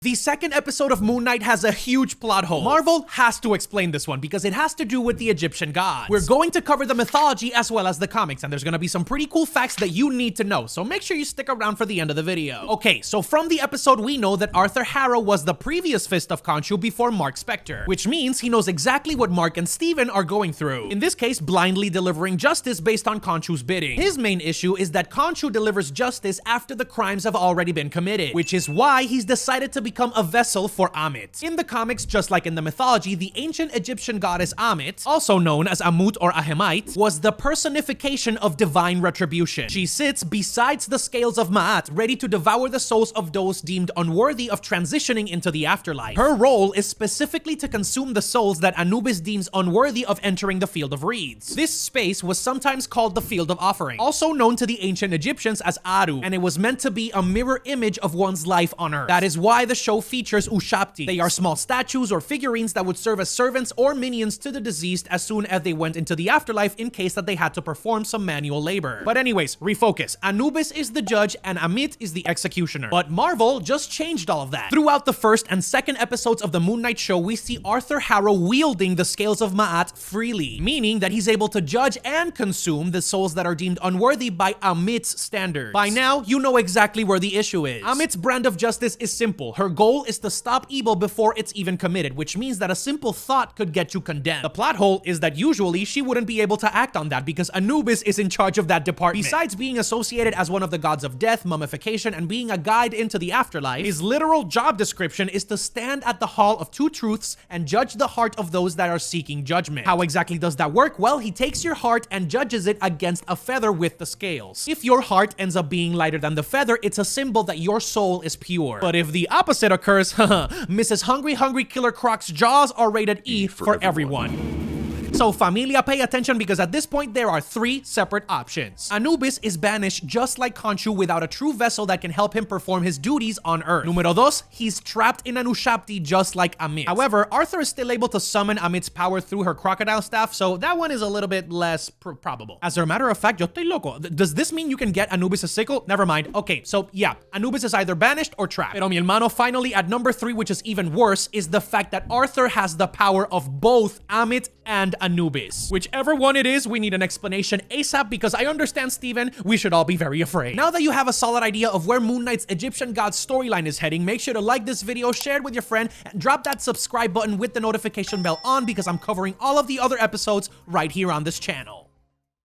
The second episode of Moon Knight has a huge plot hole. Marvel has to explain this one because it has to do with the Egyptian gods. We're going to cover the mythology as well as the comics, and there's gonna be some pretty cool facts that you need to know, so make sure you stick around for the end of the video. Okay, so from the episode we know that Arthur Harrow was the previous Fist of Khonshu before Mark Spector, which means he knows exactly what Mark and Steven are going through. In this case, blindly delivering justice based on Khonshu's bidding. His main issue is that Khonshu delivers justice after the crimes have already been committed, which is why he's decided to become a vessel for Ammit. In the comics, just like in the mythology, the ancient Egyptian goddess Ammit, also known as Amut or Ahemite, was the personification of divine retribution. She sits besides the scales of Ma'at, ready to devour the souls of those deemed unworthy of transitioning into the afterlife. Her role is specifically to consume the souls that Anubis deems unworthy of entering the Field of Reeds. This space was sometimes called the Field of Offering, also known to the ancient Egyptians as Aru, and it was meant to be a mirror image of one's life on Earth. That is why the show features Ushabti. They are small statues or figurines that would serve as servants or minions to the deceased as soon as they went into the afterlife in case that they had to perform some manual labor. But anyways, refocus. Anubis is the judge and Ammit is the executioner. But Marvel just changed all of that. Throughout the first and second episodes of the Moon Knight show, we see Arthur Harrow wielding the scales of Ma'at freely, meaning that he's able to judge and consume the souls that are deemed unworthy by Ammit's standards. By now, you know exactly where the issue is. Ammit's brand of justice is simple. Her goal is to stop evil before it's even committed, which means that a simple thought could get you condemned. The plot hole is that usually she wouldn't be able to act on that because Anubis is in charge of that department. Besides being associated as one of the gods of death, mummification, and being a guide into the afterlife, his literal job description is to stand at the Hall of Two Truths and judge the heart of those that are seeking judgment. How exactly does that work? Well, he takes your heart and judges it against a feather with the scales. If your heart ends up being lighter than the feather, it's a symbol that your soul is pure. But if the opposite occurs, Mrs. Hungry Killer Croc's jaws are rated E for everyone. So familia, pay attention because at this point there are three separate options. Anubis is banished just like Khonshu without a true vessel that can help him perform his duties on Earth. Numero dos, he's trapped in an Ushabti just like Ammit. However, Arthur is still able to summon Ammit's power through her crocodile staff, so that one is a little bit less probable. As a matter of fact, yo estoy loco. Does this mean you can get Anubis a sickle? Never mind. Okay, so yeah, Anubis is either banished or trapped. Pero mi hermano, finally at number 3, which is even worse, is the fact that Arthur has the power of both Ammit and Anubis. Whichever one it is, we need an explanation ASAP because I understand, Steven, we should all be very afraid. Now that you have a solid idea of where Moon Knight's Egyptian god storyline is heading, make sure to like this video, share it with your friend, and drop that subscribe button with the notification bell on because I'm covering all of the other episodes right here on this channel.